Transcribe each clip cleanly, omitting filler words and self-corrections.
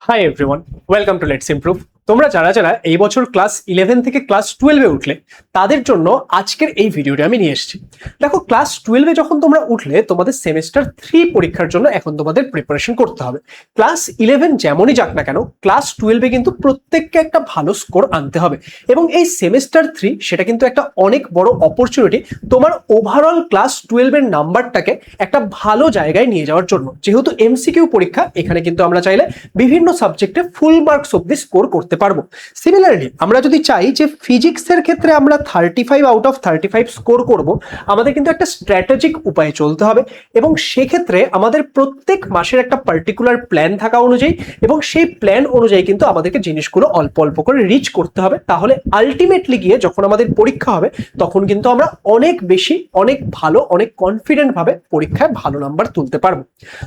Hi everyone, welcome to let's improve. তোমরা যারা যারা এই বছর ক্লাস 11 থেকে ক্লাস 12-এ উঠলে তাদের জন্য আজকের এই ভিডিওটা আমি নিয়ে এসেছি। দেখো, ক্লাস 12-এ যখন তোমরা উঠলে তোমাদের সেমিস্টার 3 পরীক্ষার জন্য এখন তোমাদের প্রিপারেশন করতে হবে। ক্লাস 11 যেমনই যাক না কেন, ক্লাস 12-এ কিন্তু প্রত্যেককে একটা ভালো স্কোর আনতে হবে এবং এই সেমিস্টার 3 সেটা কিন্তু একটা অনেক বড় অপরচুনিটি তোমার ওভারঅল ক্লাস 12-এর নাম্বারটাকে একটা ভালো জায়গায় নিয়ে যাওয়ার জন্য। যেহেতু এমসিকিউ পরীক্ষা, এখানে কিন্তু আমরা চাইলে বিভিন্ন সাবজেক্টে ফুল মার্কস অব্দি স্কোর করতে পারবো। সিমিলারলি আমরা যদি চাই যে ফিজিক্সের ক্ষেত্রে আমরা 35 আউট অফ 35 স্কোর করব, আমাদের কিন্তু একটা স্ট্র্যাটেজিক উপায়ে চলতে হবে এবং সেক্ষেত্রে আমাদের প্রত্যেক মাসের একটা পার্টিকুলার প্ল্যান থাকা অনুযায়ী এবং সেই প্ল্যান অনুযায়ী কিন্তু আমাদেরকে জিনিসগুলো অল্প অল্প করে রিচ করতে হবে। তাহলে আলটিমেটলি গিয়ে যখন আমাদের পরীক্ষা হবে তখন কিন্তু আমরা অনেক বেশি, অনেক ভালো, অনেক কনফিডেন্ট ভাবে পরীক্ষায় ভালো নাম্বার তুলতে পারবো।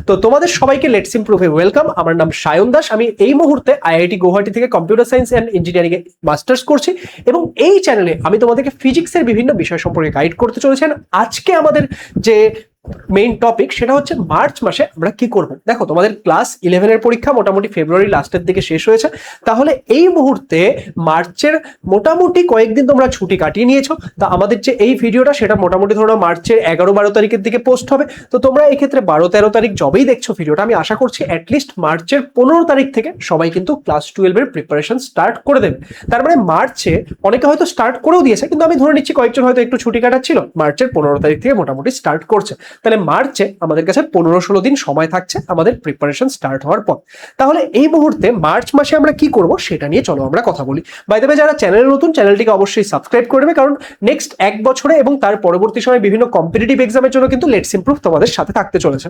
তো তোমাদের সবাইকে লেটস ইমপ্রুভে ওয়েলকাম। আমার নাম সায়ন দাস। আমি এই মুহূর্তে আইআইটি গুয়াহাটি থেকে computer science and engineering A masters করছি এবং এই চ্যানেলে আমি তোমাদেরকে ফিজিক্সের বিভিন্ন বিষয় সম্পর্কে গাইড করতে চলেছি। আজকে আমাদের যে মেইন টপিক সেটা হচ্ছে মার্চ মাসে আমরা কি করব। দেখো, তোমাদের ক্লাস 11 এর পরীক্ষা মোটামুটি ফেব্রুয়ারি লাস্টের দিকে শেষ হয়েছে। তাহলে এই মুহূর্তে মার্চের মোটামুটি কয়েকদিন তোমরা ছুটি কাটিয়ে নিয়েছো। তা আমাদের যে এই ভিডিওটা সেটা মোটামুটি ধরো মার্চের 11-12 তারিখের দিকে পোস্ট হবে। তো তোমরা এই ক্ষেত্রে 12-13 তারিখ যবেই দেখছো ভিডিওটা, আমি আশা করছি অ্যাটলিস্ট মার্চের 15 তারিখ থেকে সবাই কিন্তু ক্লাস 12 এর প্রিপারেশন স্টার্ট করে দেবে। তার মানে মার্চে অনেকে হয়তো স্টার্ট করেও দিয়েছে, কিন্তু আমি ধরে নিচ্ছি কয়েকজন হয়তো একটু ছুটি কাটাচ্ছিল, মার্চের 15 তারিখ থেকে মোটামুটি স্টার্ট করছে। তাহলে মার্চে আমাদের কাছে 15-16 দিন সময় থাকছে আমাদের প্রিপারেশন স্টার্ট হওয়ার পর। তাহলে এই মুহূর্তে মার্চ মাসে আমরা কি করব সেটা নিয়ে চলো আমরা কথা বলি। বাই দ্য ওয়ে, যারা চ্যানেলে নতুন, চ্যানেলটিকে অবশ্যই সাবস্ক্রাইব করবে, কারণ নেক্সট এক বছরে এবং তার পরবর্তী সময় বিভিন্ন কম্পিটিটিভ এক্সামের জন্য কিন্তু লেটস ইমপ্রুভ তোমাদের সাথে থাকতে চলেছে।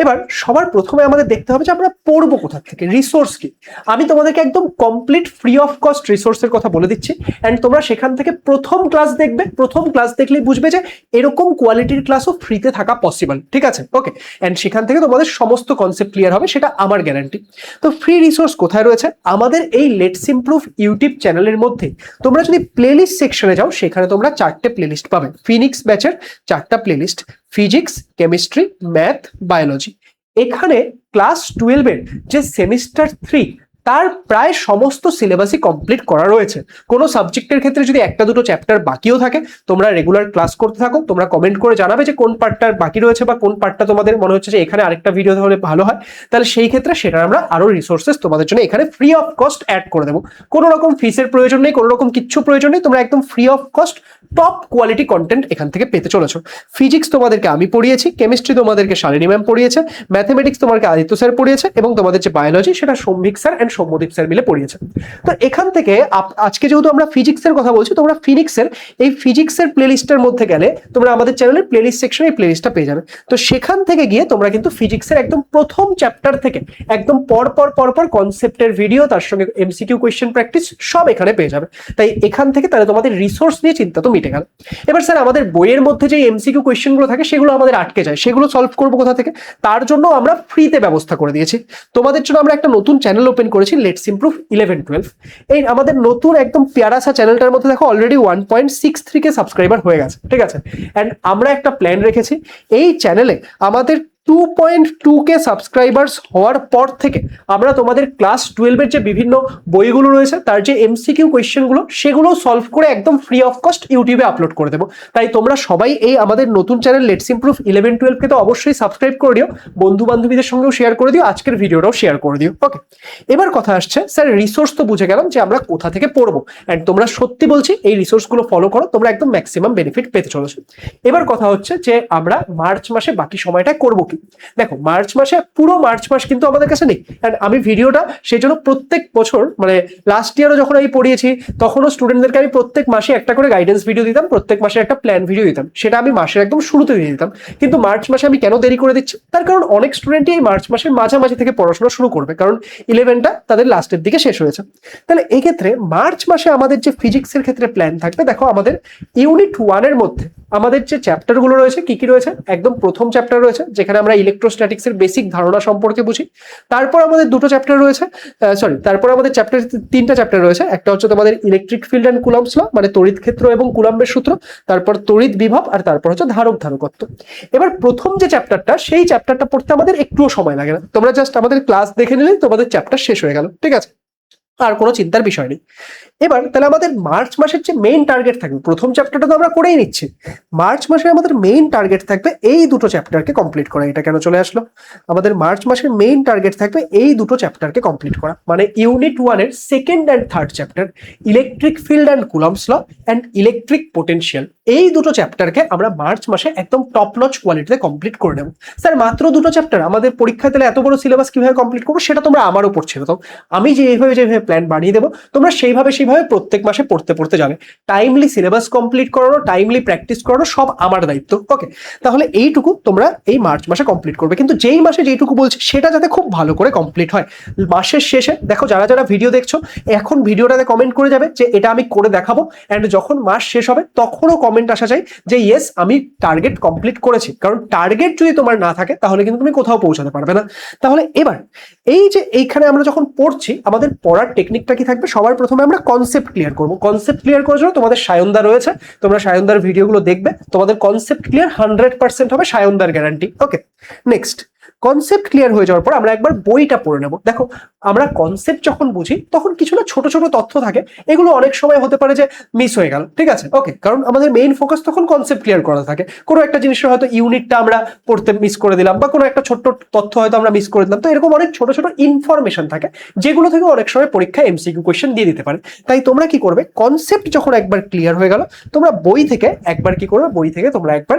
এবার সবার প্রথমে আমাদের দেখতে হবে যে আমরা পড়বো কোথা থেকে, রিসোর্স কি। আমি তোমাদেরকে একদম কমপ্লিট ফ্রি অফ কস্ট রিসোর্সের কথা বলে দিচ্ছি এন্ড তোমরা সেখান থেকে প্রথম ক্লাস দেখবে। প্রথম ক্লাস দেখলেই বুঝবে যে এরকম কোয়ালিটির ক্লাসও ফ্রিতে থাকা পসিবল, ঠিক আছে? ওকে, এন্ড সেখান থেকে তোমাদের সমস্ত কনসেপ্ট ক্লিয়ার হবে, সেটা আমার গ্যারান্টি। তো ফ্রি রিসোর্স কোথায় রয়েছে? আমাদের এই লেটস ইমপ্রুভ ইউটিউব চ্যানেলের মধ্যে তোমরা যদি প্লেলিস্ট সেকশনে যাও, সেখানে তোমরা 4টে প্লেলিস্ট পাবে। ফিনিক্স ব্যাচের 4টা playlist, physics, chemistry, math, biology. এখানে ক্লাস 12 এর যে সেমিস্টার 3 তার প্রায় সমস্ত সিলেবাসই কমপ্লিট করা রয়েছে। কোনো সাবজেক্টের ক্ষেত্রে যদি একটা দুটো চ্যাপ্টার বাকিও থাকে, তোমরা রেগুলার ক্লাস করতে থাকো। তোমরা কমেন্ট করে জানাবে যে কোন পার্টটা বাকি রয়েছে বা কোন পার্টটা তোমাদের মনে হচ্ছে যে এখানে আরেকটা ভিডিও হলে ভালো হয়। তাহলে সেই ক্ষেত্রে সেটা আমরা আরো রিসোর্সেস তোমাদের জন্য এখানে ফ্রি অফ কস্ট অ্যাড করে দেবো। কোনো রকম ফিসের প্রয়োজন নেই, কোনো রকম কিচ্ছু প্রয়োজন নেই। তোমরা একদম free of cost top quality content এখান থেকে পেতে চলেছো। ফিজিক্স তোমাদেরকে আমি পড়িয়েছি, কেমিস্ট্রি তোমাদেরকে শালিনী ম্যাম পড়িয়েছে, ম্যাথমেটিক্স তোমাদেরকে আদিত্য স্যার পড়িয়েছে এবং তোমাদের যে বায়োলজি সেটা সৌম্ভিক স্যার এন্ড সৌম্যদীপ স্যার মিলে পড়িয়েছে। তো এখান থেকে আজকে যেহেতু আমরা ফিজিক্সের কথা বলছি, তোমরা ফিনিক্সের এই ফিজিক্সের প্লেলিস্টের মধ্যে গেলে তোমরা আমাদের চ্যানেলের প্লেলিস্ট সেকশনে এই প্লেলিস্টটা পেয়ে যাবে। তো সেখান থেকে গিয়ে তোমরা কিন্তু ফিজিক্সের একদম প্রথম চ্যাপ্টার থেকে একদম পর কনসেপ্টের ভিডিও, তার সঙ্গে এমসিকিউ কোয়েশ্চেন প্র্যাকটিস সব এখানে পেয়ে যাবে। তাই এখান থেকে তাহলে তোমাদের রিসোর্স নিয়ে চিন্তা তো মিটে গেল। এবার স্যার, আমাদের বইয়ের মধ্যে যে এমসিকিউ কোয়েশ্চেনগুলো থাকে সেগুলো আমাদের আটকে যায়, সেগুলো সলভ করবো কোথা থেকে? তার জন্য আমরা ফ্রিতে ব্যবস্থা করে দিয়েছি। তোমাদের জন্য আমরা একটা নতুন চ্যানেল ওপেন করেছি, লেটস ইমপ্রুভ 11-12। এই আমাদের নতুন একদম প্যারাসা চ্যানেলটার মধ্যে দেখো অলরেডি 1.63K সাবস্ক্রাইবার হয়ে গেছে, ঠিক আছে? এন্ড আমরা একটা প্ল্যান রেখেছি, এই চ্যানেলে আমাদের 2.2K সাবস্ক্রাইবার্স হওয়ার পর থেকে আমরা তোমাদের ক্লাস 12 এর যে বিভিন্ন বইগুলো রয়েছে তার যে এমসিকিউ কোয়েশ্চেনগুলো সেগুলো সলভ করে একদম ফ্রি অফ কস্ট ইউটিউবে আপলোড করে দেবো। তাই তোমরা সবাই এই আমাদের নতুন চ্যানেল লেটস ইমপ্রুভ 11-12কে তো অবশ্যই সাবস্ক্রাইব করে দিও, বন্ধু বান্ধবীদের সঙ্গেও শেয়ার করে দিও, আজকের ভিডিওটাও শেয়ার করে দিও। ওকে, এবার কথা আসছে স্যার, রিসোর্স তো বুঝে গেলাম যে আমরা কোথা থেকে পড়বো, এন্ড তোমরা সত্যি বলছি এই রিসোর্সগুলো ফলো করো, তোমরা একদম ম্যাক্সিমাম বেনিফিট পেতে চলেছো। এবার কথা হচ্ছে যে আমরা মার্চ মাসে বাকি সময়টা করবো। দেখো, মার্চ মাসে পুরো মার্চ মাস কিন্তু আমাদের কাছে নেই। আমি ভিডিওটা সেই জন্য প্রত্যেক বছর, মানে লাস্ট ইয়ারও যখন আমি পড়িয়েছি তখনও স্টুডেন্টদেরকে আমি প্রত্যেক মাসে একটা করে গাইডেন্স ভিডিও দিতাম, প্রত্যেক মাসে একটা প্ল্যান ভিডিও দিতাম, সেটা আমি মাসের একদম শুরুতে দিয়ে দিতাম। কিন্তু মার্চ মাসে আমি কেন দেরি করে দিচ্ছি? তার কারণ অনেক স্টুডেন্টই এই মার্চ মাসের মাঝামাঝি থেকে পড়াশোনা শুরু করবে, কারণ 11টা তাদের লাস্টের দিকে শেষ হয়েছে। তাহলে এই ক্ষেত্রে মার্চ মাসে আমাদের যে ফিজিক্সের ক্ষেত্রে প্ল্যান থাকবে, দেখো আমাদের ইউনিট 1 এর মধ্যে আমাদের যে চ্যাপ্টারগুলো রয়েছে কি কি রয়েছে, একদম প্রথম চ্যাপ্টার রয়েছে যেখানে আমরা ইলেকট্রোস্ট্যাটিক্সের বেসিক ধারণা সম্পর্কে বুঝি। তারপর আমাদের দুটো চ্যাপ্টার রয়েছে, তারপর আমাদের তিনটা চ্যাপ্টার রয়েছে। একটা হচ্ছে তোমাদের electric field and Coulomb's law, মানে তড়িৎ ক্ষেত্র এবং কুলম্বের সূত্র, তারপর তড়িৎ বিভব, আর তারপর হচ্ছে ধারক ধারকত্ব। এবার প্রথম যে চ্যাপ্টারটা, সেই চ্যাপ্টারটা পড়তে আমাদের একটুও সময় লাগে না, তোমরা জাস্ট আমাদের ক্লাস দেখে নিলেই তোমাদের চ্যাপ্টার শেষ হয়ে গেল, ঠিক আছে, আর কোনো চিন্তার বিষয় নেই। এবার তাহলে আমাদের মার্চ মাসের যে মেইন টার্গেট থাকবে, প্রথম চ্যাপ্টারটা তো আমরা করেই নিচ্ছি, মার্চ মাসে আমাদের মেইন টার্গেট থাকবে এই দুটো চ্যাপ্টারকে কমপ্লিট করা। এটা কেন চলে আসলো? আমাদের মার্চ মাসের মেইন টার্গেট থাকবে এই দুটো চ্যাপ্টারকে কমপ্লিট করা, মানে ইউনিট 1 এর second and third chapter electric field and Coulomb's law and electric potential, এই দুটো চ্যাপ্টারকে আমরা মার্চ মাসে একদম টপ নচ কোয়ালিটিতে কমপ্লিট করে নেব। স্যার মাত্র দুটো চ্যাপ্টার, আমাদের পরীক্ষায় তাহলে এত বড় সিলেবাস কিভাবে কমপ্লিট করবো? সেটা তোমরা আমার উপর ছেড়ে দাও, আমি যেভাবে প্ল্যান বানিয়ে দেবো তোমরা সেইভাবে প্রত্যেক মাসে পড়তে যাবে। টাইমলি সিলেবাস কমপ্লিট করানো, টাইমলি প্র্যাকটিস করানো সব আমার দায়িত্ব। ওকে, তাহলে এইটুকু তোমরা এই মার্চ মাসে কমপ্লিট করবে, কিন্তু যেই মাসে যেইটুকু বলছি সেটা যাতে খুব ভালো করে কমপ্লিট হয়। মাসের শেষে দেখো, যারা যারা ভিডিও দেখছো এখন ভিডিওটাতে কমেন্ট করে যাবে যে এটা আমি করে দেখাবো, অ্যান্ড যখন মাস শেষ হবে তখনও কমেন্ট আসা চাই যে ইয়েস আমি টার্গেট কমপ্লিট করেছি। কারণ টার্গেট যদি তোমার না থাকে তাহলে কিন্তু তুমি কোথাও পৌঁছাতে পারবে না। তাহলে এবার এই যে এইখানে আমরা যখন পড়ছি, আমাদের পড়ার টেকনিকটা কি থাকবে? সবার প্রথমে আমরা কনসেপ্ট ক্লিয়ার করবো। কনসেপ্ট ক্লিয়ার করার জন্য তোমাদের সায়নদা রয়েছে, তোমরা সায়নদার ভিডিওগুলো দেখবে, তোমাদের কনসেপ্ট ক্লিয়ার 100% হবে, সায়নদার গ্যারান্টি। ওকে, নেক্সট কনসেপ্ট ক্লিয়ার হয়ে যাওয়ার পর আমরা একবার বইটা পড়ে নেব। দেখো, আমরা কনসেপ্ট যখন বুঝি তখন কিছু না ছোট ছোট তথ্য থাকে, এগুলো অনেক সময় হতে পারে যে মিস হয়ে গেল, ঠিক আছে। ওকে, কারণ আমাদের মেইন ফোকাস তখন কনসেপ্ট ক্লিয়ার করা থাকে। কোনো একটা জিনিসের হয়তো ইউনিটটা আমরা পড়তে মিস করে দিলাম, বা কোনো একটা ছোট্ট তথ্য হয়তো আমরা মিস করে দিলাম, তো এরকম অনেক ছোট ছোট ইনফরমেশন থাকে যেগুলো থেকে অনেক সময় পরীক্ষায় এমসিকিউ কোয়েশ্চেন দিয়ে দিতে পারে। তাই তোমরা কি করবে, কনসেপ্ট যখন একবার ক্লিয়ার হয়ে গেল, তোমরা বই থেকে একবার কি করবে, বই থেকে তোমরা একবার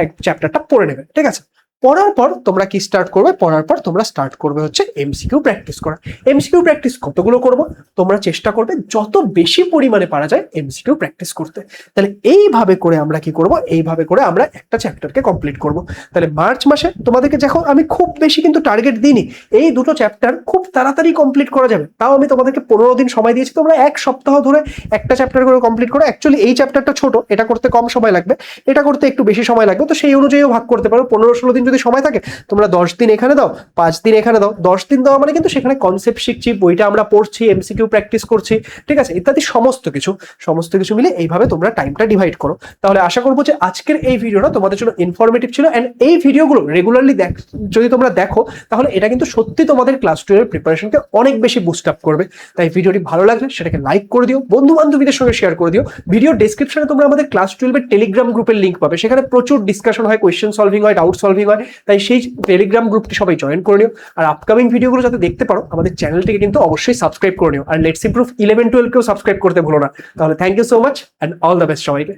এক চ্যাপ্টারটা পড়ে নেবে, ঠিক আছে। পড়ার পর তোমরা কি স্টার্ট করবে, পড়ার পর তোমরা স্টার্ট করবে হচ্ছে এমসিকিউ প্র্যাকটিস করা। এমসিকিউ প্র্যাকটিস কতগুলো করবো? তোমরা চেষ্টা করবে যত বেশি পরিমাণে পারা যায় এমসিকিউ প্র্যাকটিস করতে। তাহলে এইভাবে করে আমরা কি করব, এইভাবে করে আমরা একটা চ্যাপ্টারকে কমপ্লিট করব। তাহলে মার্চ মাসে তোমাদেরকে দেখো আমি খুব বেশি কিন্তু টার্গেট দিইনি, এই দুটো চ্যাপ্টার খুব তাড়াতাড়ি কমপ্লিট করা যাবে। তাও আমি তোমাদেরকে 15 দিন সময় দিয়েছি, তোমরা এক সপ্তাহ ধরে একটা চ্যাপ্টার করে কমপ্লিট করো। অ্যাকচুয়ালি এই চ্যাপ্টারটা ছোট, এটা করতে কম সময় লাগবে, এটা করতে একটু বেশি সময় লাগবে, তো সেই অনুযায়ীও ভাগ করতে পারো। 15-16 দিন যদি সময় থাকে, তোমরা 10 দিন এখানে দাও, 5 দিন এখানে দাও। 10 দিন দেওয়া মানে কিন্তু সেখানে কনসেপ্ট শিখছি, বইটা আমরা পড়ছি, এমসিকিউ প্র্যাকটিস করছি, ঠিক আছে, ইত্যাদি সমস্ত কিছু মিলে এইভাবে তোমরা টাইমটা ডিভাইড করো। তাহলে আশা করবো যে আজকের এই ভিডিওটা তোমাদের জন্য ইনফরমেটিভ ছিল, এন্ড এই ভিডিওগুলো রেগুলারলি যদি তোমরা দেখো তাহলে এটা কিন্তু সত্যি তোমাদের ক্লাস 12 এর প্রিপারেশনকে অনেক বেশি বুস্ট আপ করবে। তাই ভিডিওটি ভালো লাগলে সেটাকে লাইক করে দিও, বন্ধু বান্ধবীদের সঙ্গে শেয়ার করে দিও। ভিডিও ডেসক্রিপশনে তোমরা আমাদের ক্লাস 12 এর টেলিগ্রাম গ্রুপের লিঙ্ক পাবে, সেখানে প্রচুর ডিসকাশন হয়, কোয়েশ্চেন সলভিং হয়, ডাউট সলভিং হয়। তাই সেই টেলিগ্রাম গ্রুপটি সবাই জয়েন করে নিও। আর আপকামিং ভিডিওগুলো যাতে দেখতে পারো আমাদের চ্যানেলটিকে কিন্তু অবশ্যই সাবস্ক্রাইব করে নিও। আর লেটস ইমপ্রুভ 11-12 কেও সাবস্ক্রাইব করতে ভুলো না। তাহলে thank you so much and all the best সবাইকে।